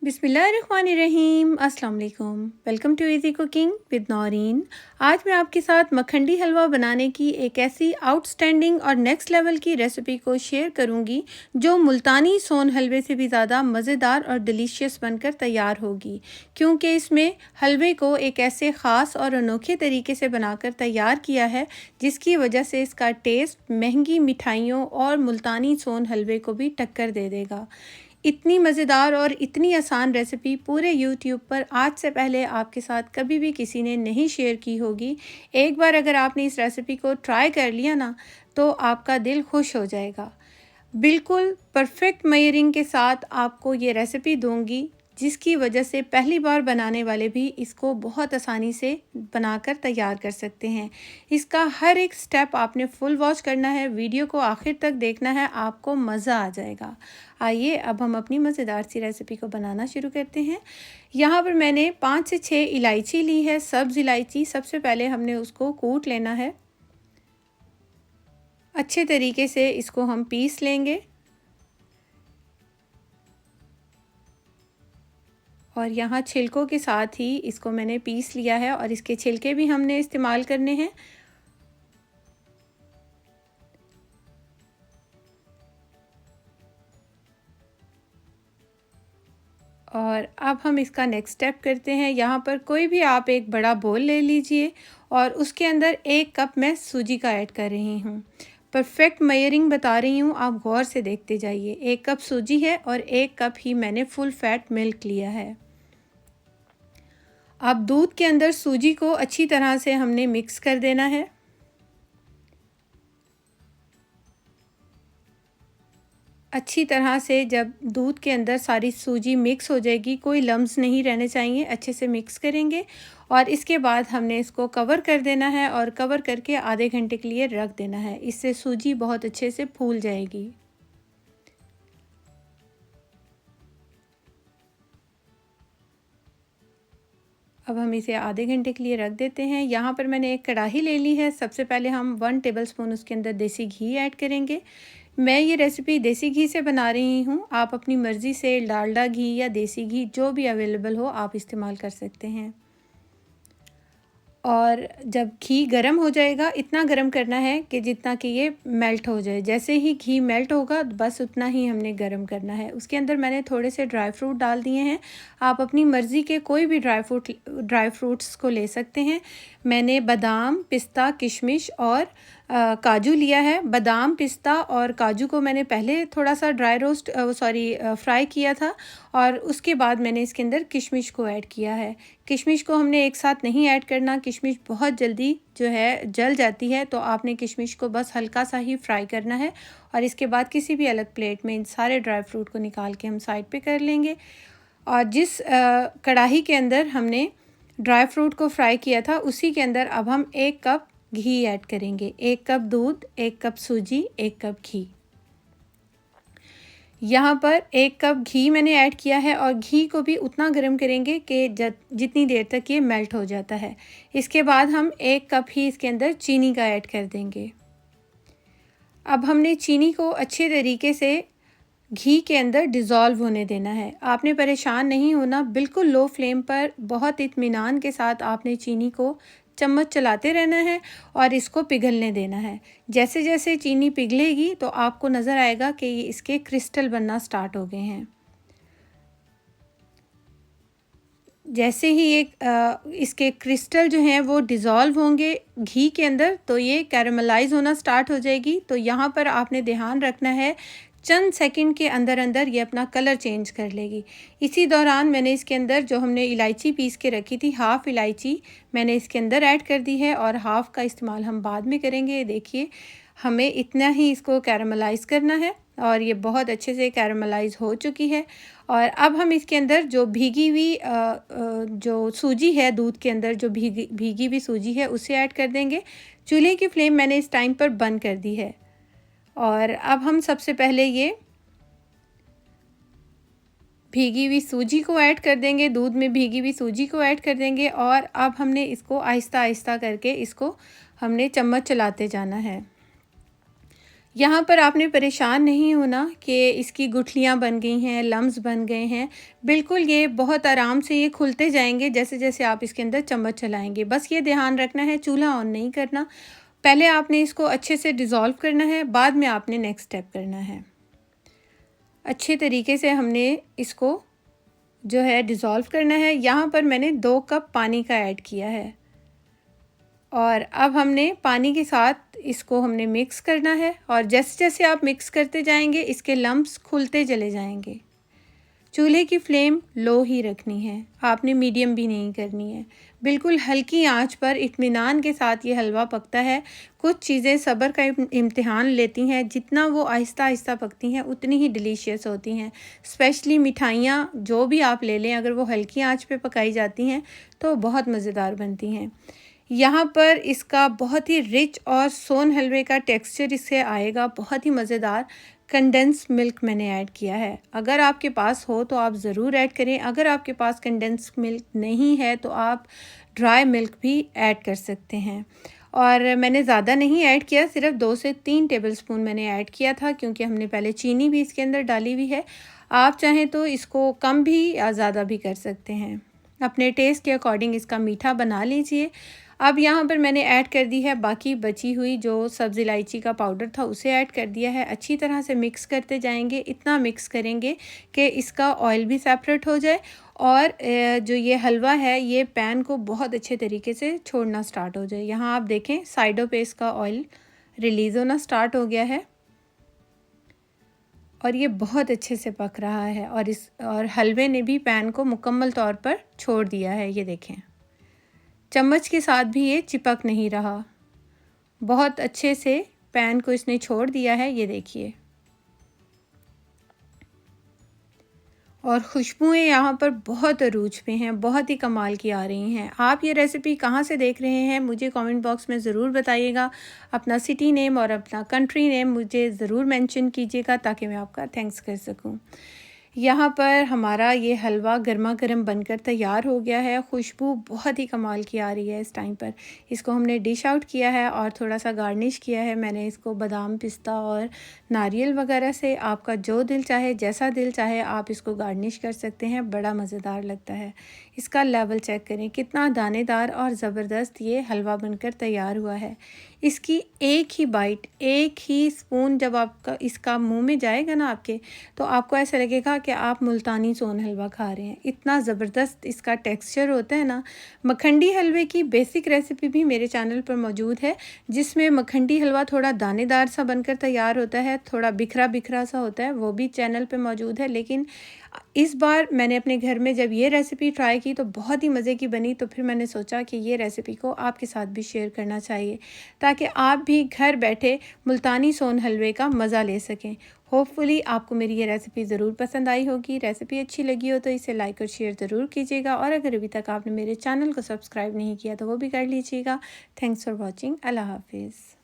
बिस्मिल्लाहिर्रहमानिर्रहीम। अस्सलाम वालेकुम। Welcome to easy cooking with Naureen. आज मैं आपके साथ मखंडी हलवा बनाने की एक ऐसी आउटस्टैंडिंग और नेक्स्ट लेवल की रेसिपी को शेयर करूंगी जो मुल्तानी सोन हलवे से भी ज़्यादा मज़ेदार और डिलीशियस बनकर तैयार होगी, क्योंकि इसमें हलवे को एक ऐसे ख़ास और अनोखे तरीके से बनाकर तैयार किया है जिसकी वजह से इसका टेस्ट महंगी मिठाइयों और मुल्तानी सोन हलवे को भी टक्कर दे देगा। इतनी मज़ेदार और इतनी आसान रेसिपी पूरे यूट्यूब पर आज से पहले आपके साथ कभी भी किसी ने नहीं शेयर की होगी। एक बार अगर आपने इस रेसिपी को ट्राई कर लिया ना, तो आपका दिल खुश हो जाएगा। बिल्कुल परफेक्ट मेजरिंग के साथ आपको ये रेसिपी दूंगी, जिसकी वजह से पहली बार बनाने वाले भी इसको बहुत आसानी से बनाकर तैयार कर सकते हैं। इसका हर एक स्टेप आपने फुल वॉच करना है, वीडियो को आखिर तक देखना है, आपको मज़ा आ जाएगा। आइए अब हम अपनी मज़ेदार सी रेसिपी को बनाना शुरू करते हैं। यहाँ पर मैंने 5 से 6 इलायची ली है, सब्ज़ इलायची। सबसे पहले हमने उसको कूट लेना है। अच्छे तरीके से इसको हम पीस लेंगे और यहाँ छिलकों के साथ ही इसको मैंने पीस लिया है और इसके छिलके भी हमने इस्तेमाल करने हैं। और अब हम इसका नेक्स्ट स्टेप करते हैं। यहाँ पर कोई भी आप एक बड़ा बोल ले लीजिए और उसके अंदर 1 कप मैं सूजी का ऐड कर रही हूँ। परफेक्ट मेजरिंग बता रही हूँ, आप गौर से देखते जाइए। 1 कप सूजी है और 1 कप ही मैंने फुल फैट मिल्क लिया है। अब दूध के अंदर सूजी को अच्छी तरह से हमने मिक्स कर देना है। अच्छी तरह से जब दूध के अंदर सारी सूजी मिक्स हो जाएगी, कोई लम्स नहीं रहने चाहिए, अच्छे से मिक्स करेंगे और इसके बाद हमने इसको कवर कर देना है और कवर करके आधे घंटे के लिए रख देना है। इससे सूजी बहुत अच्छे से फूल जाएगी। अब हम इसे आधे घंटे के लिए रख देते हैं। यहाँ पर मैंने एक कढ़ाई ले ली है। सबसे पहले हम 1 टेबलस्पून उसके अंदर देसी घी ऐड करेंगे। मैं ये रेसिपी देसी घी से बना रही हूँ। आप अपनी मर्ज़ी से डालडा घी या देसी घी जो भी अवेलेबल हो आप इस्तेमाल कर सकते हैं। और जब घी गर्म हो जाएगा, इतना गर्म करना है कि जितना कि ये मेल्ट हो जाए। जैसे ही घी मेल्ट होगा बस उतना ही हमने गर्म करना है। उसके अंदर मैंने थोड़े से ड्राई फ्रूट डाल दिए हैं। आप अपनी मर्ज़ी के कोई भी ड्राई फ्रूट्स को ले सकते हैं। मैंने बादाम, पिस्ता, किशमिश और काजू लिया है। बादाम, पिस्ता और काजू को मैंने पहले थोड़ा सा फ्राई किया था और उसके बाद मैंने इसके अंदर किशमिश को ऐड किया है। किशमिश को हमने एक साथ नहीं ऐड करना, किशमिश बहुत जल्दी जो है जल जाती है, तो आपने किशमिश को बस हल्का सा ही फ्राई करना है। और इसके बाद किसी भी अलग प्लेट में इन सारे ड्राई फ्रूट को निकाल के हम साइड पे कर लेंगे। और जिस कढ़ाई के अंदर हमने ड्राई फ्रूट को फ्राई किया था, उसी के अंदर अब हम 1 कप घी ऐड करेंगे। 1 कप दूध, 1 कप सूजी, 1 कप घी। यहाँ पर 1 कप घी मैंने ऐड किया है और घी को भी उतना गर्म करेंगे कि जितनी देर तक ये मेल्ट हो जाता है। इसके बाद हम 1 कप ही इसके अंदर चीनी का ऐड कर देंगे। अब हमने चीनी को अच्छे तरीके से घी के अंदर डिज़ोल्व होने देना है। आपने परेशान नहीं होना, बिल्कुल लो फ्लेम पर बहुत इत्मीनान के साथ आपने चीनी को चम्मच चलाते रहना है और इसको पिघलने देना है। जैसे जैसे चीनी पिघलेगी तो आपको नज़र आएगा कि ये इसके क्रिस्टल बनना स्टार्ट हो गए हैं। जैसे ही इसके क्रिस्टल जो हैं वो डिज़ोल्व होंगे घी के अंदर, तो ये कैरमलाइज़ होना स्टार्ट हो जाएगी। तो यहाँ पर आपने ध्यान रखना है, चंद सेकंड के अंदर अंदर ये अपना कलर चेंज कर लेगी। इसी दौरान मैंने इसके अंदर जो हमने इलायची पीस के रखी थी, हाफ़ इलायची मैंने इसके अंदर ऐड कर दी है और हाफ़ का इस्तेमाल हम बाद में करेंगे। देखिए, हमें इतना ही इसको कैरमलाइज़ करना है और ये बहुत अच्छे से कैरमलाइज़ हो चुकी है। और अब हम इसके अंदर जो भीगी हुई जो सूजी है, दूध के अंदर जो भीगी हुई सूजी है उसे ऐड कर देंगे। चूल्हे की फ्लेम मैंने इस टाइम पर बंद कर दी है। और अब हम सबसे पहले ये भीगी हुई सूजी को ऐड कर देंगे, दूध में भीगी हुई सूजी को ऐड कर देंगे और अब हमने इसको आहिस्ता आहिस्ता करके इसको हमने चम्मच चलाते जाना है। यहाँ पर आपने परेशान नहीं होना कि इसकी गुठलियाँ बन गई हैं, लम्स बन गए हैं। बिल्कुल ये बहुत आराम से ये खुलते जाएंगे जैसे जैसे आप इसके अंदर चम्मच चलाएंगे। बस ये ध्यान रखना है चूल्हा ऑन नहीं करना। पहले आपने इसको अच्छे से डिज़ोल्व करना है, बाद में आपने नेक्स्ट स्टेप करना है। अच्छे तरीके से हमने इसको जो है डिज़ोल्व करना है। यहाँ पर मैंने 2 कप पानी का ऐड किया है और अब हमने पानी के साथ इसको हमने मिक्स करना है और जैसे जैसे आप मिक्स करते जाएंगे इसके लम्प्स खुलते चले जाएंगे। चूल्हे की फ्लेम लो ही रखनी है, आपने मीडियम भी नहीं करनी है। बिल्कुल हल्की आंच पर इत्मीनान के साथ ये हलवा पकता है। कुछ चीज़ें सब्र का इम्तिहान लेती हैं, जितना वो आहिस्ता आहिस्ता पकती हैं उतनी ही डिलीशियस होती हैं। स्पेशली मिठाइयाँ जो भी आप ले लें, अगर वो हल्की आंच पे पकाई जाती हैं तो बहुत मज़ेदार बनती हैं। यहाँ पर इसका बहुत ही रिच और सोन हलवे का टेक्सचर इससे आएगा, बहुत ही मज़ेदार। कंडेंस मिल्क मैंने ऐड किया है, अगर आपके पास हो तो आप ज़रूर ऐड करें। अगर आपके पास कंडेंस मिल्क नहीं है तो आप ड्राई मिल्क भी ऐड कर सकते हैं। और मैंने ज़्यादा नहीं ऐड किया, सिर्फ 2 से 3 टेबलस्पून मैंने ऐड किया था, क्योंकि हमने पहले चीनी भी इसके अंदर डाली हुई है। आप चाहें तो इसको कम भी या ज़्यादा भी कर सकते हैं, अपने टेस्ट के अकॉर्डिंग इसका मीठा बना लीजिए। अब यहाँ पर मैंने ऐड कर दी है बाकी बची हुई जो सब्ज़ इलायची का पाउडर था, उसे ऐड कर दिया है। अच्छी तरह से मिक्स करते जाएंगे, इतना मिक्स करेंगे कि इसका ऑयल भी सेपरेट हो जाए और जो ये हलवा है ये पैन को बहुत अच्छे तरीके से छोड़ना स्टार्ट हो जाए। यहाँ आप देखें साइडों पे इसका ऑयल रिलीज़ होना स्टार्ट हो गया है और ये बहुत अच्छे से पक रहा है और हलवे ने भी पैन को मुकम्मल तौर पर छोड़ दिया है। ये देखें चम्मच के साथ भी ये चिपक नहीं रहा, बहुत अच्छे से पैन को इसने छोड़ दिया है। ये देखिए, और खुशबुएं यहाँ पर बहुत अरूज पे हैं, बहुत ही कमाल की आ रही हैं। आप ये रेसिपी कहाँ से देख रहे हैं मुझे कमेंट बॉक्स में ज़रूर बताइएगा। अपना सिटी नेम और अपना कंट्री नेम मुझे ज़रूर मेंशन कीजिएगा ताकि मैं आपका थैंक्स कर सकूँ। यहाँ पर हमारा ये हलवा गर्मा गर्म बनकर तैयार हो गया है। खुशबू बहुत ही कमाल की आ रही है इस टाइम पर। इसको हमने डिश आउट किया है और थोड़ा सा गार्निश किया है मैंने इसको बादाम, पिस्ता और नारियल वगैरह से। आपका जो दिल चाहे, जैसा दिल चाहे आप इसको गार्निश कर सकते हैं, बड़ा मज़ेदार लगता है। इसका लेवल चेक करें, कितना दानेदार और ज़बरदस्त ये हलवा बनकर तैयार हुआ है। इसकी एक ही बाइट, एक ही स्पून जब आपका इसका मुंह में जाएगा ना आपके, तो आपको ऐसा लगेगा कि आप मुल्तानी सोन हलवा खा रहे हैं। इतना ज़बरदस्त इसका टेक्सचर होता है ना। मखंडी हलवे की बेसिक रेसिपी भी मेरे चैनल पर मौजूद है, जिसमें मखंडी हलवा थोड़ा दानेदार सा बनकर तैयार होता है, थोड़ा बिखरा बिखरा सा होता है, वो भी चैनल पर मौजूद है। लेकिन इस बार मैंने अपने घर में जब ये रेसिपी ट्राई की तो बहुत ही मज़े की बनी, तो फिर मैंने सोचा कि ये रेसिपी को आपके साथ भी शेयर करना चाहिए ताकि आप भी घर बैठे मुल्तानी सोन हलवे का मज़ा ले सकें। होपफुली आपको मेरी ये रेसिपी ज़रूर पसंद आई होगी। रेसिपी अच्छी लगी हो तो इसे लाइक और शेयर ज़रूर कीजिएगा, और अगर अभी तक आपने मेरे चैनल को सब्सक्राइब नहीं किया तो वो भी कर लीजिएगा। Thanks for watching. अल्लाह हाफिज़।